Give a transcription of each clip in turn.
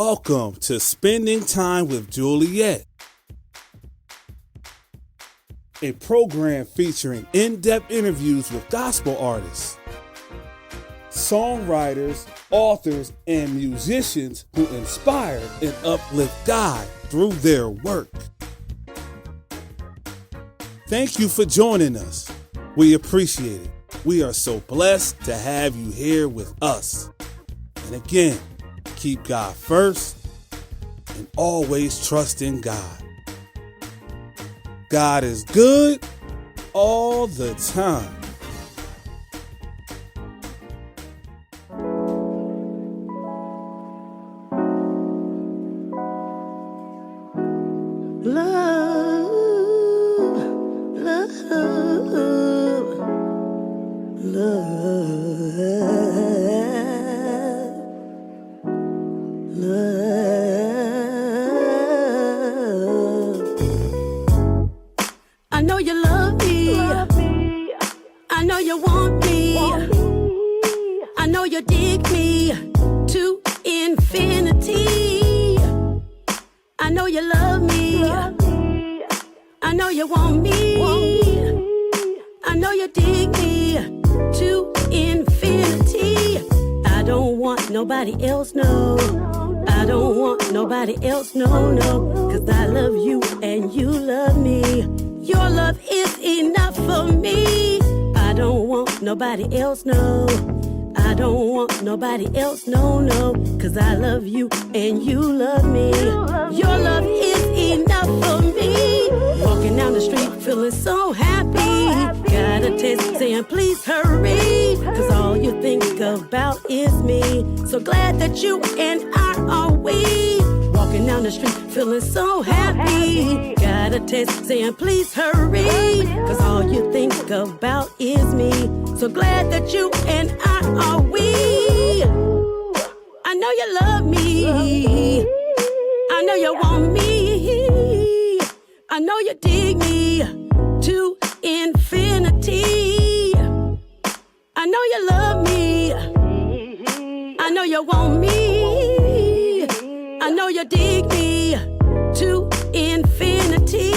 Welcome to Spending Time with Juliette, a program featuring in-depth interviews with gospel artists, songwriters, authors, and musicians who inspire and uplift God through their work. Thank you for joining us. We appreciate it. We are so blessed to have you here with us. And again, keep God first and always trust in God. God is good all the time. I know you love me. I know you want me. I know you dig me to infinity. I know you love me. I know you want me. I know you dig me to infinity. I don't want nobody else, no. I don't want nobody else, no. 'Cause I love you and you love me. Your love is enough for me. I don't want nobody else, no. I don't want nobody else, no. 'Cause I love you and you love me. Your love is enough for me. Walking down the street feeling so happy. Got a text saying please hurry. 'Cause all you think about is me. So glad that you and I are we. Walking down the street feeling so happy. Got a text saying please hurry. 'Cause all you think about is me. So glad that you and I are we. I know you love me. I know you want me. I know you dig me to infinity. I know you love me. I know you want me. I know you dig me to infinity.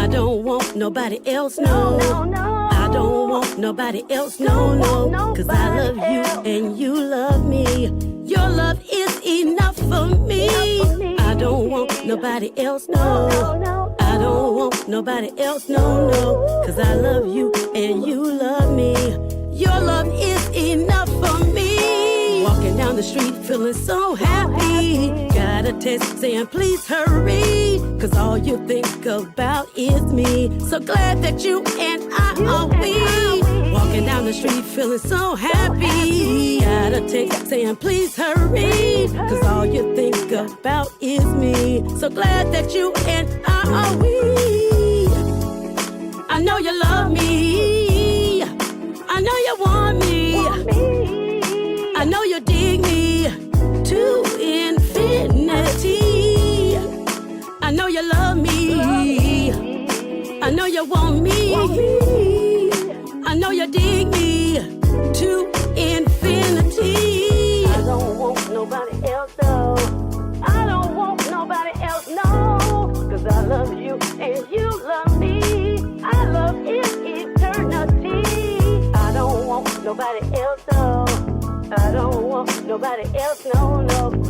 I don't want nobody else, no. I don't want nobody else, no. 'Cause I love you and you love me. Your love is enough for me. I don't want nobody else, no. I don't want nobody else, no. 'Cause I love you and you love me. Your love is enough for me. Walking down the street feeling so happy. Got a text saying please hurry. 'Cause all you think about is me. So glad that you and I are we. Walking down the street feeling so happy. Got a text saying please hurry. 'Cause all you think about is me. So glad that you and I are we. I know you love me. I know you want me. I know you dig me to infinity. I know you love me. I know you want me. I know you dig me to infinity. I don't want nobody else, no. I don't want nobody else, no. 'Cause I love you and you love me. Our love is eternity. I don't want nobody else, no. I don't want nobody else, no.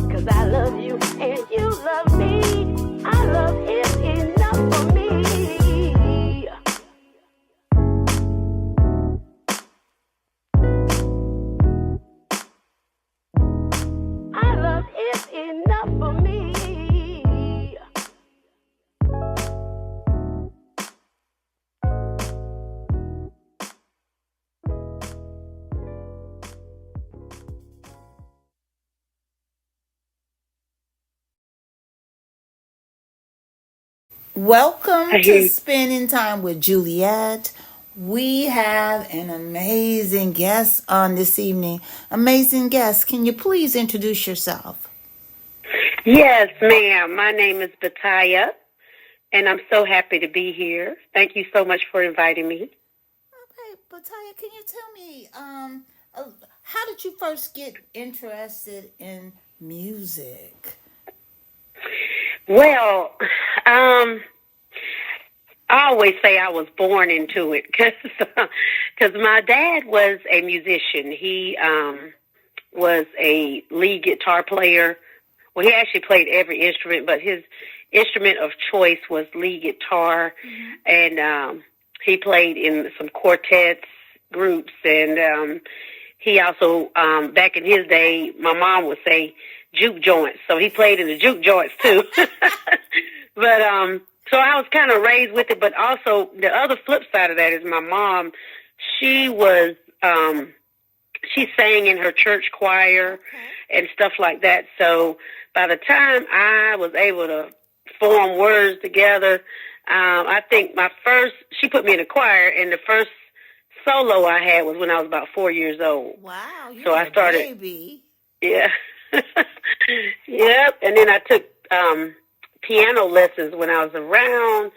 'Cause I love you and you love me. Our love is enough for me. Our love is enough for me. Welcome to Spending Time with Juliette. We have an amazing guest on this evening. Amazing guest. Can you please introduce yourself? Yes, ma'am. My name is Bataya, and I'm so happy to be here. Thank you so much for inviting me. Okay, Bataya, can you tell me how did you first get interested in music? Well, I always say I was born into it because my dad was a musician. He was a lead guitar player. Well, he actually played every instrument, but his instrument of choice was lead guitar, and he played in some quartets groups, and he also, back in his day, my mom would say juke joints, so he played in the juke joints too. But so I was kind of raised with it, but also the other flip side of that is my mom. She was she sang in her church choir and stuff like that. So by the time I was able to form words together, I think she put me in a choir, and the first solo I had was when I was about 4 years old. Wow, so I started, baby. Yeah. Yep. And then I took piano lessons when I was around,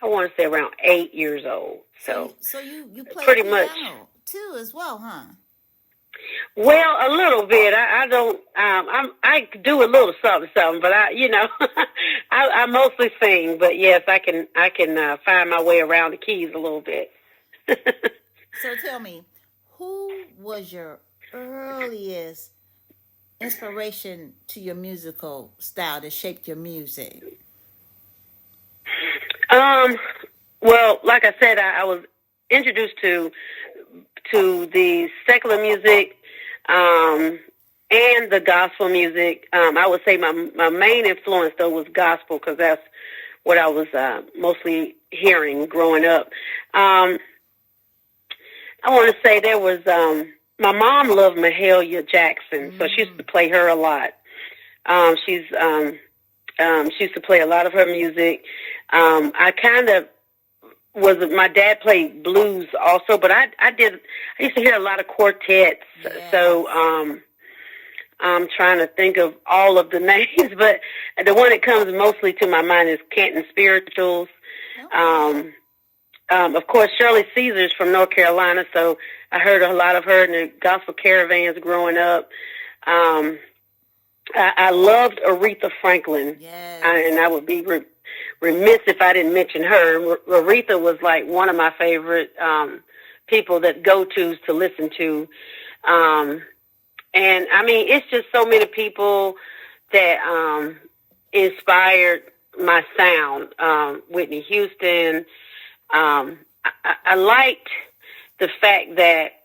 I want to say around 8 years old. So you play pretty piano much too as well, huh? Well, a little bit. I don't. I do a little something, but I mostly sing. But yes, I can find my way around the keys a little bit. So tell me, who was your earliest inspiration to your musical style that shaped your music? Well, like I said, I was introduced to the secular music and the gospel music. I would say my main influence, though, was gospel, because that's what I was mostly hearing growing up. I want to say there was, my mom loved Mahalia Jackson, so she used to play her a lot. She used to play a lot of her music. I kind of my dad played blues also, but I used to hear a lot of quartets. Yes. So I'm trying to think of all of the names, but the one that comes mostly to my mind is Canton Spirituals. Okay. Of course, Shirley Caesar's from North Carolina, so I heard a lot of her in the gospel caravans growing up. I loved Aretha Franklin, yes. And I would be remiss if I didn't mention her. Aretha was like one of my favorite people that go-tos to listen to. And, I mean, it's just so many people that inspired my sound. Whitney Houston. I liked the fact that,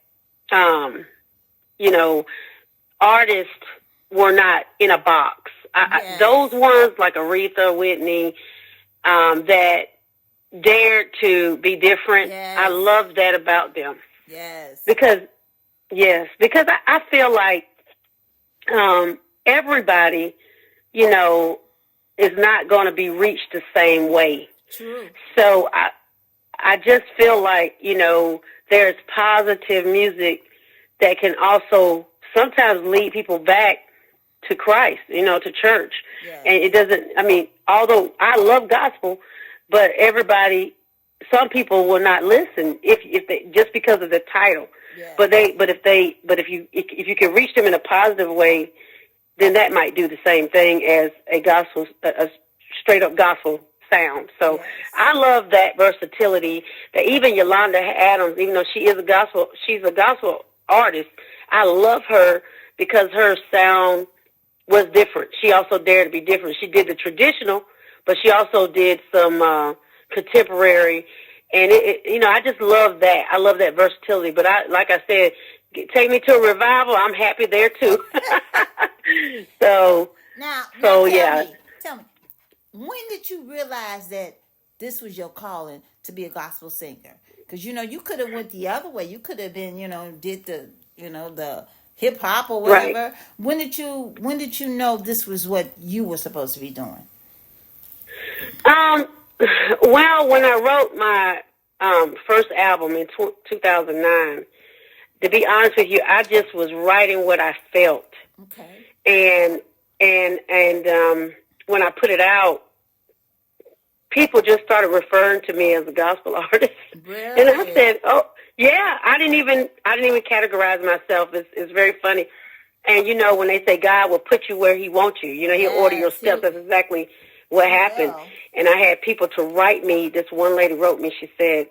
artists were not in a box. Yes. Those ones like Aretha, Whitney, that dared to be different. Yes. I love that about them. Yes. Because I feel like everybody, is not going to be reached the same way. True. So I just feel like, there's positive music that can also sometimes lead people back to Christ, to church. Yes. And it doesn't, although I love gospel, but some people will not listen if they, just because of the title. Yes. But if you can reach them in a positive way, then that might do the same thing as a straight up gospel sound. So yes. I love that versatility that even Yolanda Adams, even though she's a gospel artist, I love her because her sound was different. She also dared to be different. She did the traditional, but she also did some contemporary, and I just love that. I love that versatility. But like I said, take me to a revival, I'm happy there too. Tell me, when did you realize that this was your calling to be a gospel singer? Because you could have went the other way. You could have been, did the hip hop or whatever. Right. When did you know this was what you were supposed to be doing? Well, when I wrote my first album in 2009, to be honest with you, I just was writing what I felt. Okay. And when I put it out, people just started referring to me as a gospel artist. Really? And I said, "Oh, yeah." I didn't even categorize myself. It's very funny. And when they say God will put you where He wants you, He'll order your steps. That's exactly what happened. Wow. And I had people to write me. This one lady wrote me. She said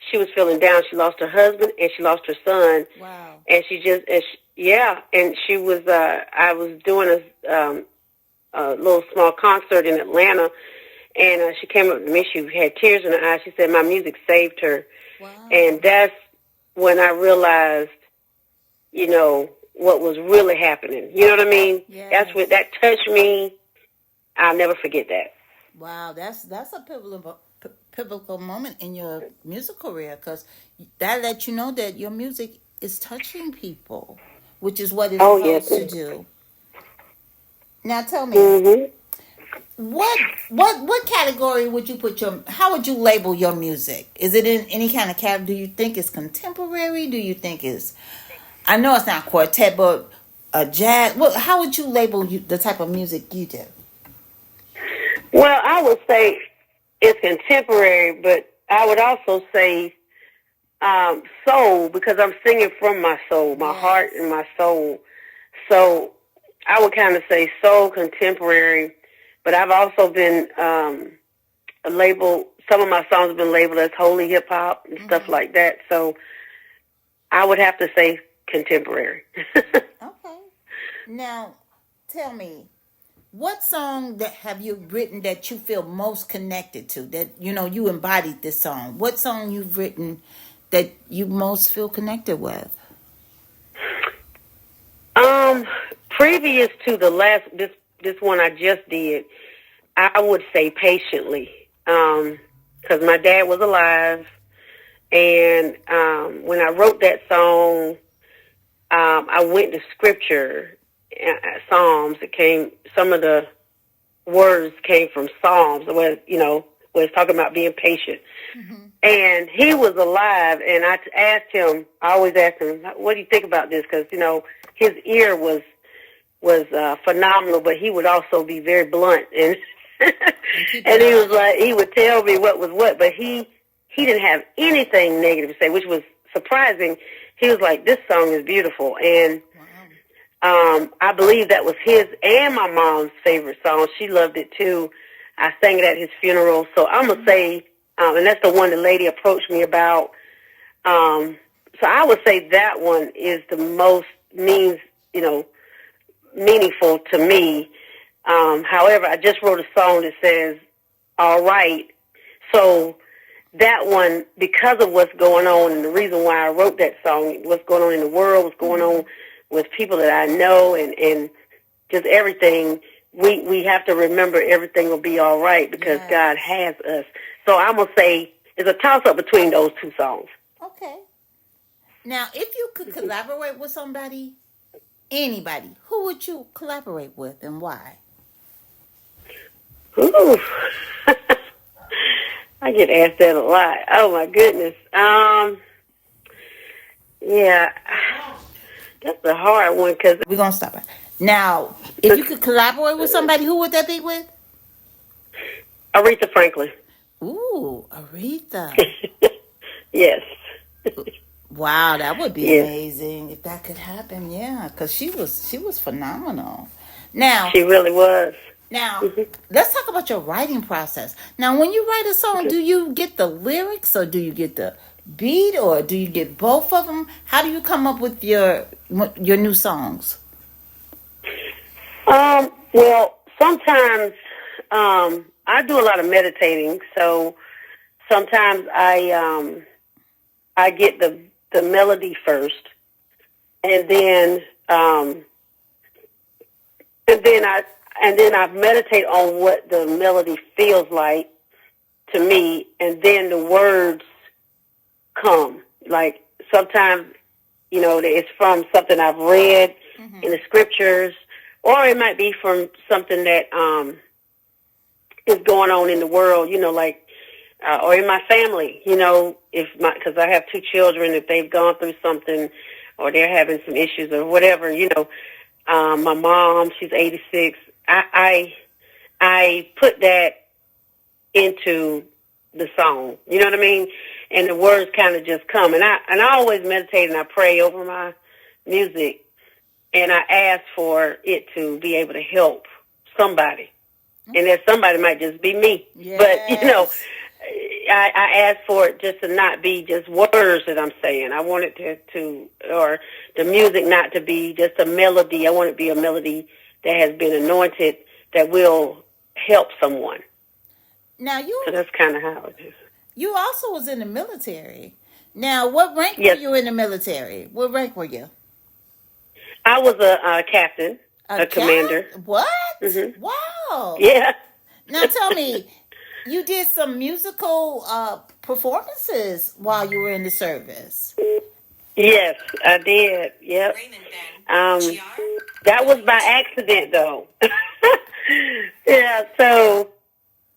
she was feeling down. She lost her husband and she lost her son. Wow. And she just, and she was, I was doing a little small concert in Atlanta, and she came up to me. She had tears in her eyes. She said my music saved her. Wow. And that's when I realized, what was really happening. You know what I mean? Yes. That's what that touched me. I'll never forget that. Wow, that's a pivotal moment in your music career, because that lets you know that your music is touching people, which is what it's supposed to do. Now tell me, what category would you put how would you label your music? Is it in any kind of category? Do you think it's contemporary? Do you think I know it's not quartet, but jazz? How would you label the type of music you do? Well, I would say it's contemporary, but I would also say soul, because I'm singing from my soul, my heart and my soul. So I would kind of say soul, contemporary, but I've also been labeled, some of my songs have been labeled as holy hip hop and stuff like that. So I would have to say contemporary. Okay. Now, tell me, what song that have you written that you feel most connected to? That you embodied this song. What song you've written that you most feel connected with? Previous to the last this one I just did, I would say Patiently, because my dad was alive, and when I wrote that song, I went to scripture, Psalms. Some of the words came from Psalms, where it's talking about being patient. Mm-hmm. And he was alive, and I always asked him, what do you think about this? Because, his ear was phenomenal, but he would also be very blunt. And and he was like, he would tell me what was what, but he didn't have anything negative to say, which was surprising. He was like, this song is beautiful. And I believe that was his and my mom's favorite song. She loved it too. I sang it at his funeral. So I'm going to say, and that's the one the lady approached me about. So I would say that one is the most meaningful to me. However, I just wrote a song that says, all right. So that one, because of what's going on, and the reason why I wrote that song, what's going on in the world, what's going on with people that I know, and just everything, we have to remember everything will be all right, because God has us. So I'm going to say it's a toss-up between those two songs. Okay. Now, if you could collaborate with somebody, anybody, who would you collaborate with and why? Ooh. I get asked that a lot. Oh, my goodness. Yeah, that's a hard one, because we're going to stop it. Now, if you could collaborate with somebody, who would that be with? Aretha Franklin. Ooh, Aretha. Yes. Wow, that would be amazing if that could happen. Yeah, because she was phenomenal. Now, she really was. Now, let's talk about your writing process. Now, when you write a song, do you get the lyrics, or do you get the beat, or do you get both of them? How do you come up with your new songs? Well, sometimes I do a lot of meditating, so sometimes I get the melody first, and then I meditate on what the melody feels like to me, and then the words come. Like sometimes, it's from something I've read in the scriptures, or it might be from something that is going on in the world, or in my family, because I have 2 children, if they've gone through something or they're having some issues or whatever, my mom, she's 86. I put that into the song, you know what I mean? And the words kind of just come. And I always meditate and I pray over my music, and I ask for it to be able to help somebody. and that somebody might just be me. Yes. But I asked for it just to not be just words that I'm saying. I want it to or the music not to be just a melody. I want it to be a melody that has been anointed that will help someone. Now so that's kind of how it is. You also was in the military. Now, what rank Yes. were you in the military? What rank were you? I was a captain, a commander. What? Mm-hmm. Wow. Yeah. Now tell me, you did some musical performances while you were in the service. Yes, I did. Yep. That was by accident, though. Yeah. So,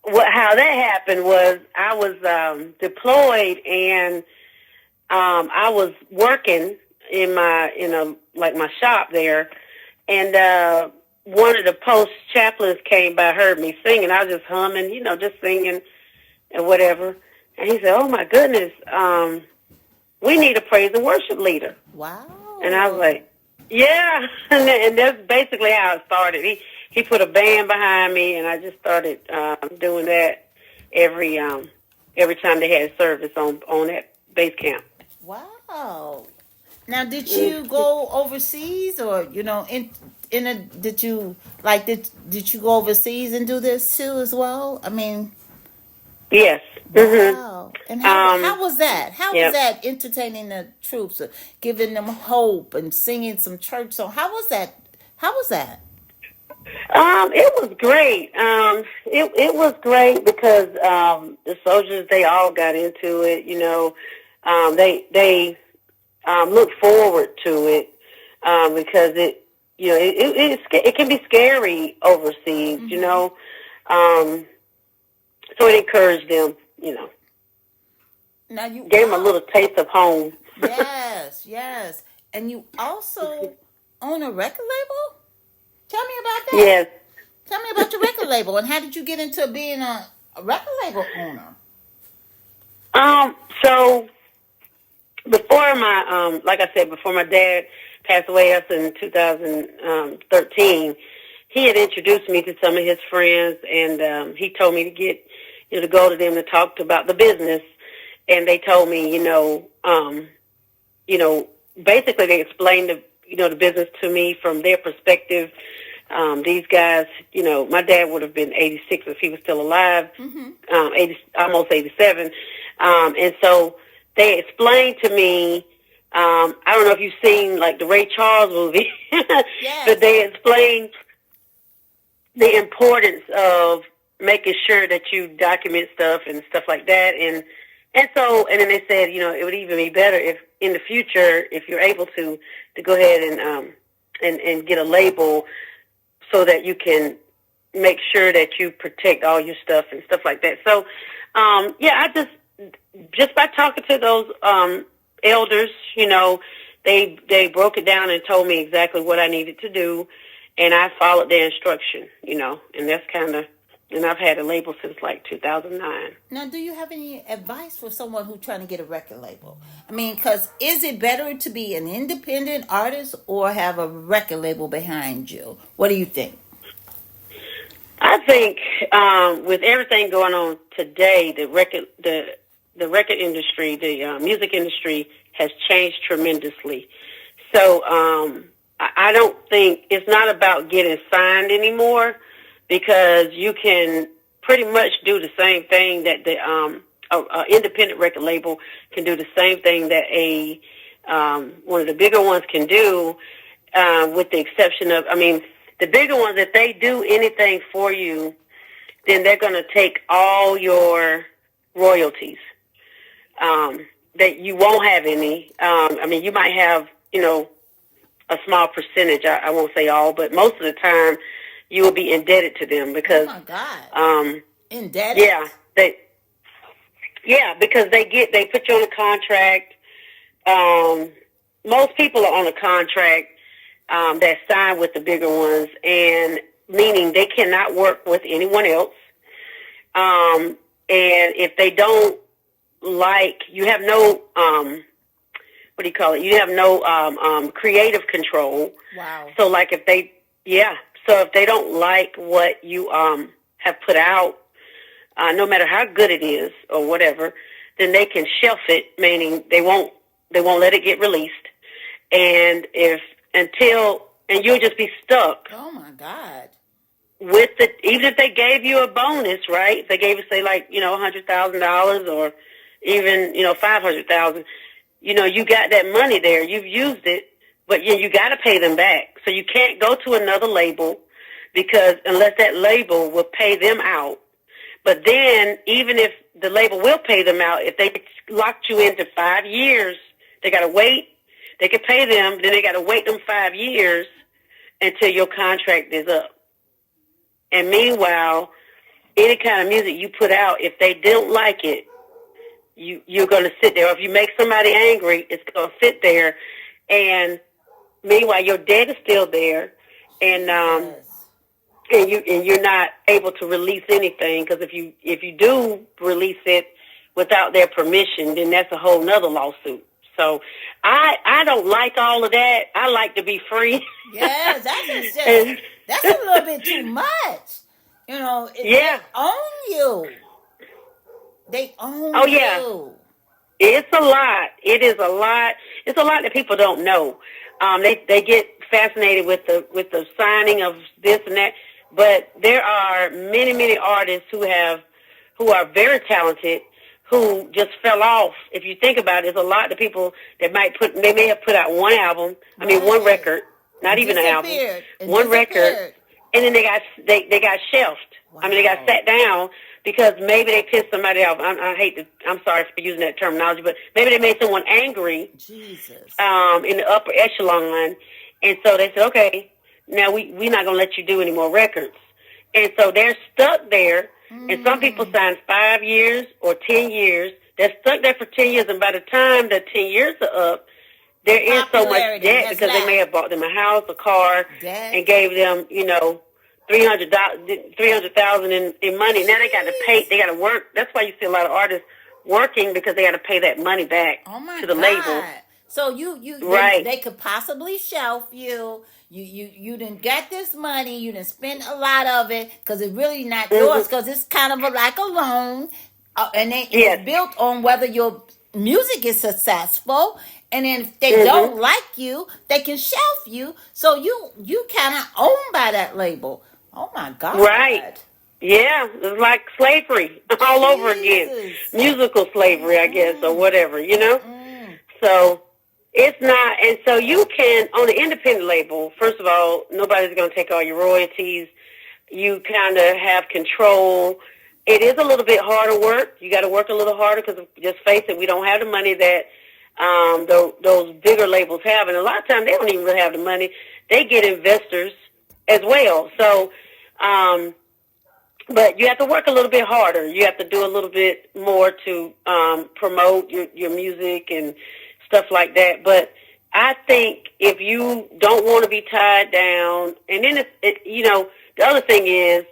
how that happened was I was deployed, and I was working in my shop there, and one of the post chaplains came by, heard me singing. I was just humming, just singing and whatever. And he said, "Oh my goodness, we need a praise and worship leader." Wow. And I was like, "Yeah," and that's basically how it started. He put a band behind me, and I just started doing that every time they had service on that base camp. Wow. Now, did you go overseas, or did you go overseas and do this too as well? I mean, yes. wow. And how was that? How yep. was that entertaining the troops, giving them hope and singing some church songs? How was that? It was great. It was great because the soldiers, they all got into it. They look forward to it because it can be scary overseas. So it encouraged them. Now you gave them a little taste of home. Yes. And you also own a record label? Tell me about that. Yes. Tell me about your record label, and how did you get into being a record label owner? So before before my dad passed away, us in 2013, he had introduced me to some of his friends, and he told me to go to them to talk about the business. And they told me, basically they explained the business to me from their perspective. These guys, my dad would have been 86 if he was still alive, almost 87. And so they explained to me, I don't know if you've seen like the Ray Charles movie, yes. But they explained the importance of making sure that you document stuff and stuff like that. And then they said, it would even be better if in the future, if you're able to go ahead and get a label so that you can make sure that you protect all your stuff and stuff like that. So, I just by talking to those elders, they broke it down and told me exactly what I needed to do, and I followed their instruction, and that's and I've had a label since like 2009. Now, do you have any advice for someone who's trying to get a record label? I mean, because is it better to be an independent artist or have a record label behind you? What do you think? I think with everything going on today, the record industry, the music industry has changed tremendously. So I don't think it's not about getting signed anymore, because you can pretty much do the same thing that the independent record label can do, the same thing that one of the bigger ones can do, with the exception of, the bigger ones, if they do anything for you, then they're going to take all your royalties. That you won't have any. You might have, a small percentage. I won't say all, but most of the time you will be indebted to them because. Oh my God. Indebted? Yeah, because they put you on a contract. Most people are on a contract that sign with the bigger ones, and meaning they cannot work with anyone else. And if they don't you have no, what do you call it? You have no creative control. Wow. So if they don't like what you have put out, no matter how good it is or whatever, then they can shelf it, meaning they won't let it get released. And you'll just be stuck. Oh my God. With even if they gave you a bonus, right? If they gave you, say, like, $100,000 or even, $500,000, you got that money there. You've used it, but you got to pay them back. So you can't go to another label because unless that label will pay them out. But then even if the label will pay them out, if they locked you into 5 years, they got to wait. They could pay them, then they got to wait them 5 years until your contract is up. And meanwhile, any kind of music you put out, if they don't like it, you're going to sit there. Or if you make somebody angry, it's going to sit there. And meanwhile, your debt is still there, and you're not able to release anything, because if you do release it without their permission, then that's a whole nother lawsuit. So I don't like all of that. I like to be free. Yes, that's a little bit too much. They own you. They own Oh, yeah. you. It's a lot. It is a lot. It's a lot that people don't know. They get fascinated with the signing of this and that, but there are many artists who are very talented who just fell off. If you think about it, there's a lot of people that they may have put out one album, one record, not even an album, one record, and then they got shelved. Wow. They got sat down because maybe they pissed somebody off. I'm sorry for using that terminology, but maybe they made someone angry. Jesus. In the upper echelon, and so they said, okay, now we're not going to let you do any more records. And so they're stuck there. And some people sign 5 years or 10 years. They're stuck there for 10 years, and by the time the 10 years are up, there is so much debt because they may have bought them a house, a car, and gave them, $300,000 in money. Now they got to pay. They got to work. That's why you see a lot of artists working, because they got to pay that money back to the label. So right. They could possibly shelf you. You didn't get this money. You didn't spend a lot of it because it's really not yours, because it's kind of like a loan, and it's built on whether your music is successful. And then if they don't like you, they can shelf you. So you kind of owned by that label. Oh my God! Right. Yeah, it's like slavery all over again. Musical slavery, I guess, or whatever, So it's not, and so you can, on the independent label, first of all, nobody's going to take all your royalties. You kind of have control. It is a little bit harder work. You got to work a little harder because, just face it, we don't have the money that those bigger labels have. And a lot of times they don't even really have the money. They get investors as well. So, but you have to work a little bit harder. You have to do a little bit more to promote your music and stuff like that. But I think if you don't want to be tied down, and then the other thing is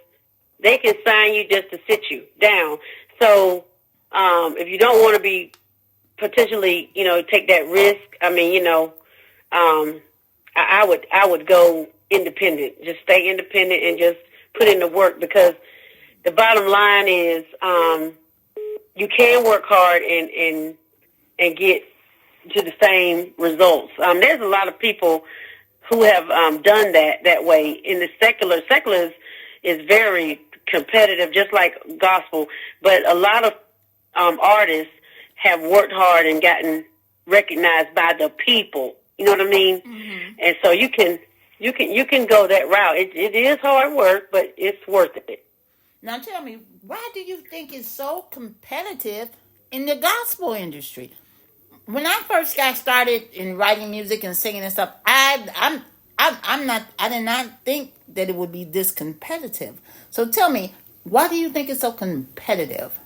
they can sign you just to sit you down. So if you don't want to be potentially, take that risk, I would go independent. Just stay independent and just put in the work, because the bottom line is you can work hard and get to the same results. There's a lot of people who have done that way. In the secular is very competitive, just like gospel. But a lot of artists have worked hard and gotten recognized by the people. You know what I mean? Mm-hmm. And so you can go that route. It is hard work, but it's worth it. Now tell me, why do you think it's so competitive in the gospel industry? When I first got started in writing music and singing and stuff, I did not think that it would be this competitive. So tell me, why do you think it's so competitive?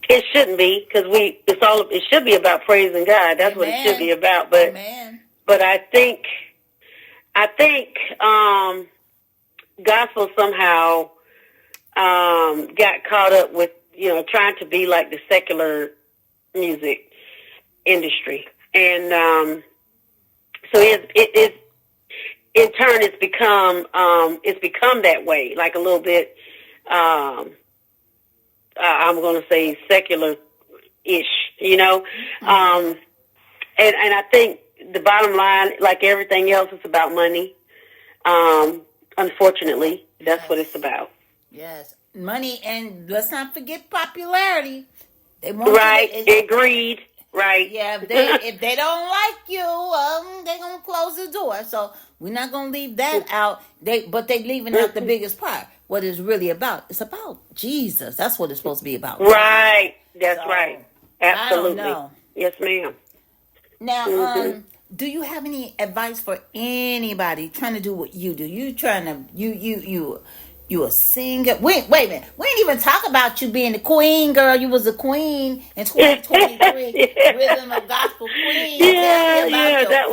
It shouldn't be, because it should be about praising God. That's what it should be about. But but I think gospel somehow got caught up with trying to be like the secular music industry, and so it in turn, it's become that way, like a little bit. I'm going to say secular-ish, you know. And I think the bottom line, like everything else, is about money. Unfortunately, that's what it's about. Yes, money, and let's not forget popularity. They want right, and greed. Right. Yeah, if they don't like you, they're gonna close the door. So we're not gonna leave that out. But they leaving out the biggest part. What it's really about? It's about Jesus. That's what it's supposed to be about. Right. That's right. Absolutely. I don't know. Yes, ma'am. Now, do you have any advice for anybody trying to do what you do? You trying to you a singer? Wait a minute. We didn't even talk about you being the queen, girl. You was a queen in 2023, Rhythm of Gospel Queen. Yeah, that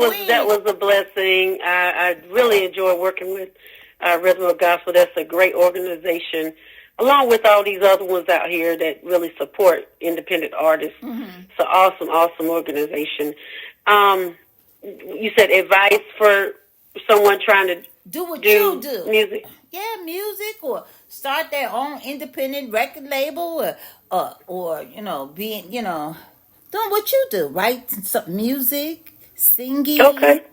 was a blessing. I really enjoy working with Rhythm of Gospel. That's a great organization, along with all these other ones out here that really support independent artists. It's an awesome organization. You said advice for someone trying to do what you do. Music. Yeah, music, or start their own independent record label, or being doing what you do, write some music, singing. Okay.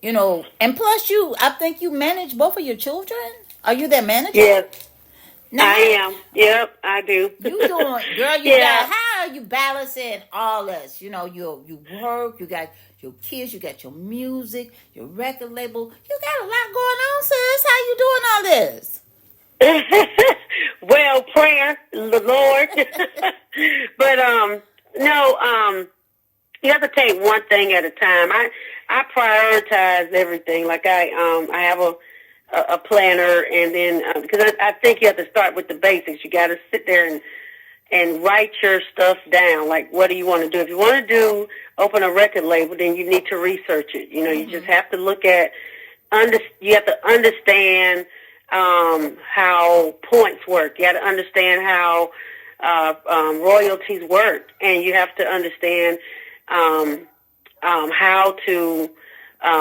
And plus I think you manage both of your children. Are you their manager? Yes. Now, I am. Yep, I do. You doing, girl? How are you balancing all this? You work. You got your kids. You got your music, your record label. You got a lot going on, sis. How you doing all this? Well, prayer, the Lord. But no. You have to take one thing at a time. I prioritize everything. Like I have a planner, and then because I think you have to start with the basics. You got to sit there and write your stuff down. Like, what do you want to do? If you want to open a record label, then you need to research it. You just have to look at you have to understand how points work. You have to understand how royalties work, and you have to understand how to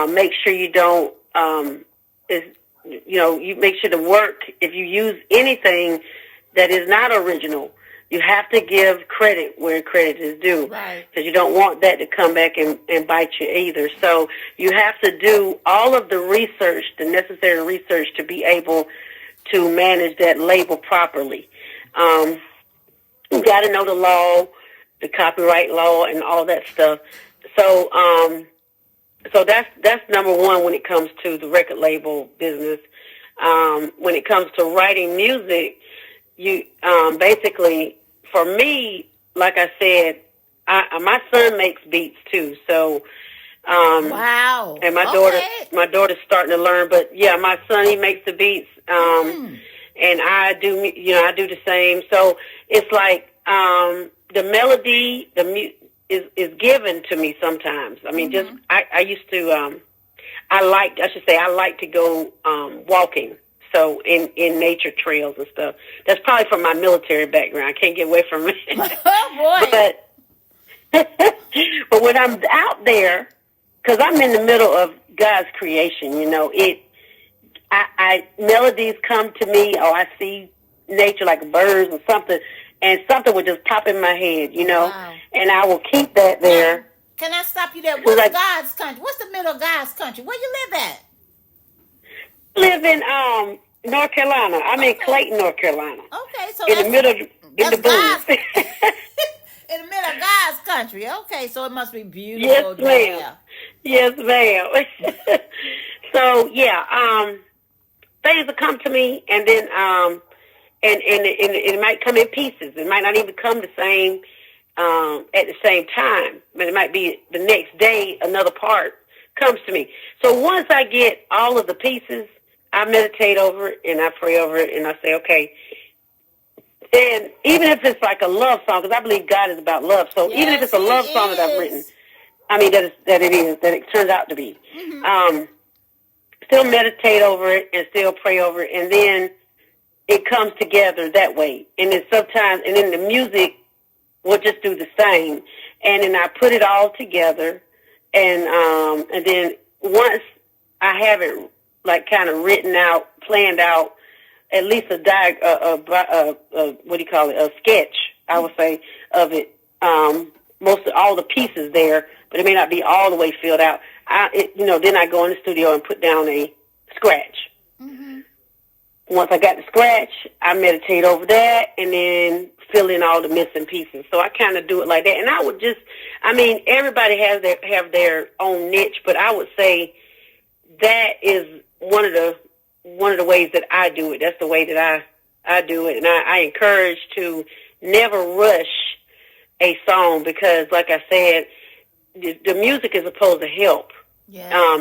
make sure you don't you make sure to work. If you use anything that is not original, you have to give credit where credit is due. Right. Because you don't want that to come back and bite you either. So you have to do all of the research, the necessary research, to be able to manage that label properly. You got to know the law, the copyright law, and all that stuff. So so that's number one when it comes to the record label business. When it comes to writing music, you basically, for me, like I said, my son makes beats too. So wow. And my daughter's starting to learn. But yeah, my son, he makes the beats, and I do the same. So it's like the melody, is given to me sometimes. I mean, just I used to I like to go walking. So in nature trails and stuff. That's probably from my military background. I can't get away from it. Oh boy! But when I'm out there, because I'm in the middle of God's creation, melodies come to me, or I see nature like birds or something, and something would just pop in my head, Wow. And I will keep that there. Now, can I stop you there? What's God's country? What's the middle of God's country? Where you live at? Live in North Carolina. I'm in Clayton, North Carolina. Okay, so in the middle, in the boonies. In the middle of God's country. Okay, so it must be beautiful. Yes, ma'am. Yes, ma'am. So yeah, things will come to me, and then and it might come in pieces. It might not even come the same at the same time, but it might be the next day another part comes to me. So once I get all of the pieces, I meditate over it and I pray over it and I say, okay. And even if it's like a love song, because I believe God is about love. So even if it's a love song that I've written, I mean that it turns out to be. Still meditate over it and still pray over it, and then it comes together that way. And then sometimes, and then the music will just do the same. And then I put it all together, and then once I have it like kind of written out, planned out, at least a sketch, I would say, of it. Most of all the pieces there, but it may not be all the way filled out. Then I go in the studio and put down a scratch. Mm-hmm. Once I got the scratch, I meditate over that and then fill in all the missing pieces. So I kind of do it like that. And I would everybody have their own niche, but I would say that is one of the ways that I do it. That's the way that I do it. And I encourage to never rush a song because, like I said, the music is supposed to help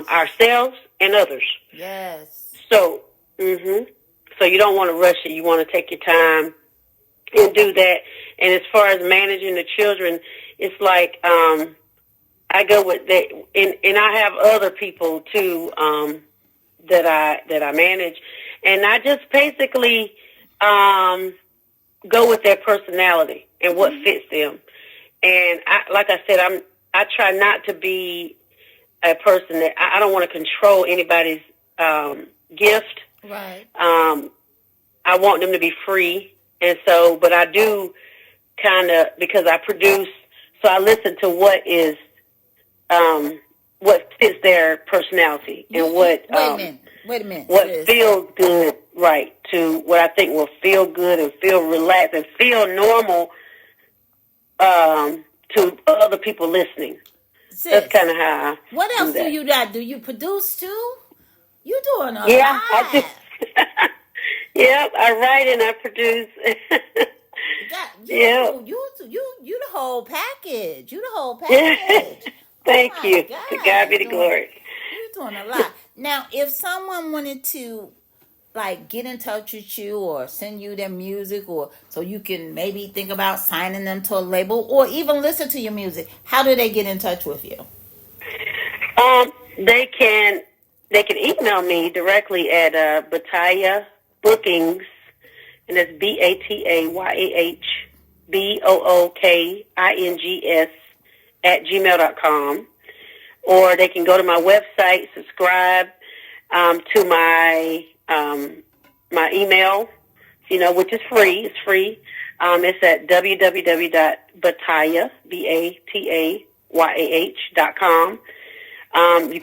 ourselves and others. Yes. So, so you don't want to rush it. You want to take your time and do that. And as far as managing the children, it's like I go with that, and I have other people too that I manage, and I just basically go with their personality and what fits them. And like I said, I try not to be a person that I don't want to control anybody's gift. Right. I want them to be free, and so, but I do kind of, because I produce, so I listen to what fits their personality and what. Wait a minute. What feels good, right? To what I think will feel good and feel relaxed and feel normal to other people listening. Sis, that's kind of how. What else do you got? Do you produce too? You doing a lot. I do. Yep, I write and I produce. You the whole package. You the whole package. Thank you. God. To God be the glory. You're doing a lot. Now, if someone wanted to, like, get in touch with you or send you their music, or so you can maybe think about signing them to a label, or even listen to your music, how do they get in touch with you? They can email me directly at Bataya Bookings, and that's BATAYAHBOOKINGS @gmail.com, or they can go to my website, subscribe to my my email, which is free. It's free. It's at www.batayah.com. You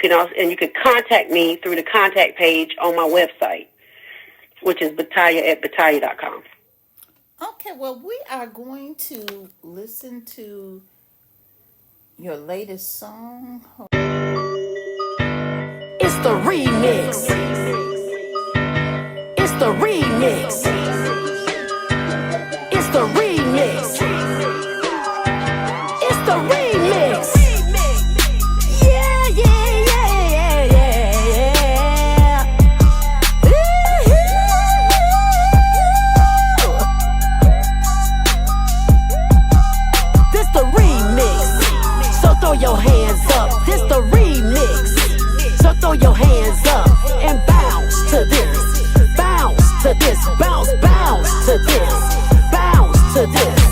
can contact me through the contact page on my website, which is bataya@bataya.com. Okay, well, we are going to listen to your latest song. It's the remix. It's the remix. It's the remix. It's the remix. Yeah, yeah, yeah, yeah, yeah. This the remix. So throw your hands up. This the remix. So throw your hands up and bounce to this. Bounce to this. Bounce, bounce to this. Bounce to this.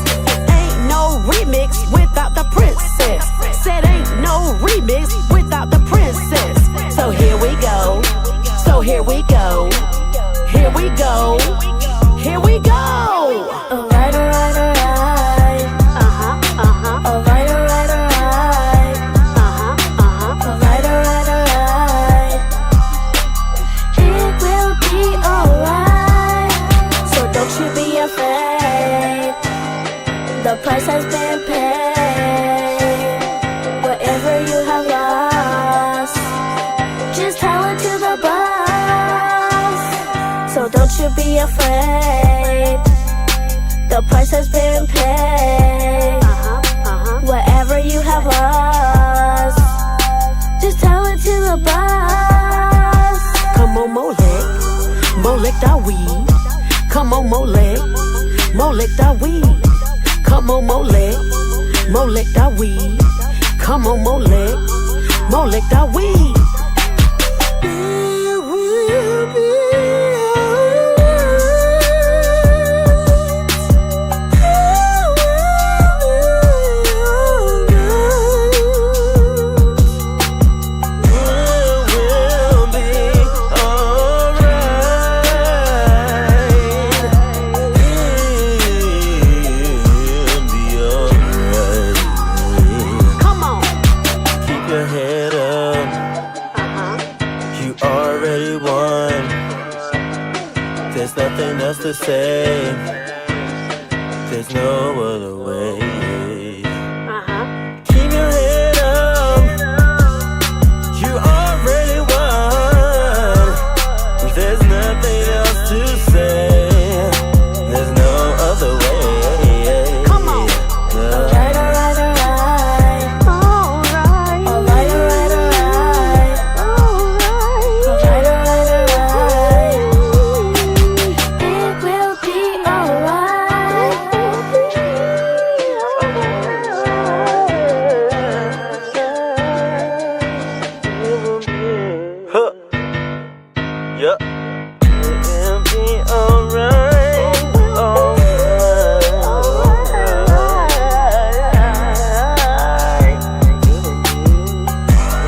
Ain't no remix without the princess. Said ain't no remix without the princess. So here we go. So here we go. Here we go. Here we go. Alright, alright, alright. Alright, alright, alright. Alright, alright, alright. It will be alright. So don't you be afraid. The price has been paid. Whatever you have lost, just tell it to the boss. So don't you be afraid. The price has been paid. Whatever you have lost, just tell it to the boss. Come on, Molek, Molek that weed. Come on, Molek, Molek that weed. Come on, Molek, Molek that weed. Come on, Molek, Molek that weed. There's nothing else to say. There's no other way. Keep your head up. You already won. There's nothing else to say. There's no other way. Come on. Alright, alright, alright. Alright. Alright, alright, alright. Alright, alright, alright. It will be alright. Huh. Yup. It'll be alright. Alright. It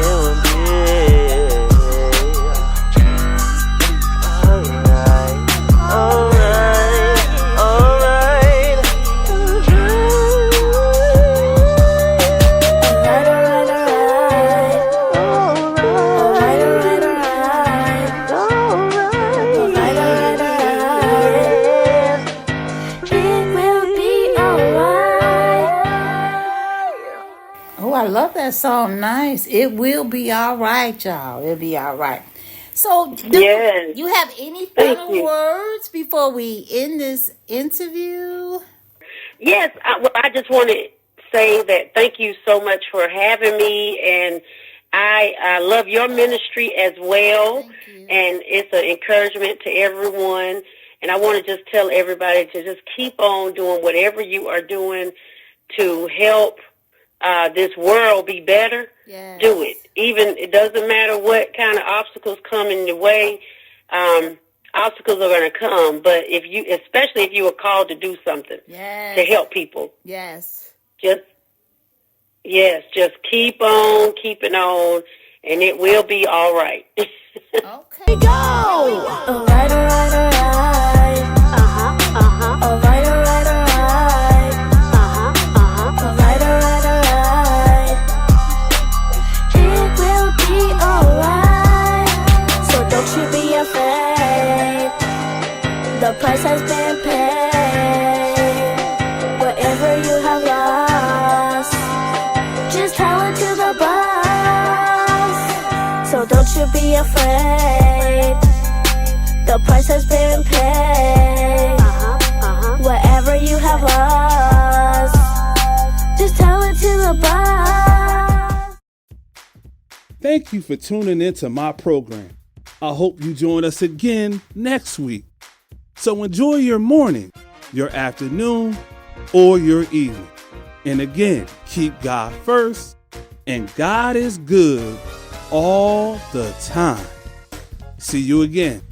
will be alright. Alright. Alright. Alright, alright, alright. Alright, alright, alright. Alright, alright, alright. It will be alright. Oh, I love that song. Nice. It will be all right, y'all. It'll be all right. So, do Yes. you have any Thank final you. words before we end this interview? Yes, I just want to say that thank you so much for having me, and I love your ministry as well, and it's an encouragement to everyone. And I want to just tell everybody to just keep on doing whatever you are doing to help this world be better. Yes. Do it. Even it doesn't matter what kind of obstacles come in the way. Obstacles are going to come, but especially if you are called to do something Yes. to help people, Yes. just keep on keeping on, and it will be all right. Okay. Go! Alright, alright, alright. Alright, alright, alright. Alright, alright, alright. It will be alright. So don't you be afraid. The price has been paid. Whatever you have lost, just tell it to the boss. So don't you be afraid. The price has been paid. Whatever you have lost, just tell it to the boss. Thank you for tuning into my program. I hope you join us again next week. So enjoy your morning, your afternoon, or your evening. And again, keep God first, and God is good all the time. See you again.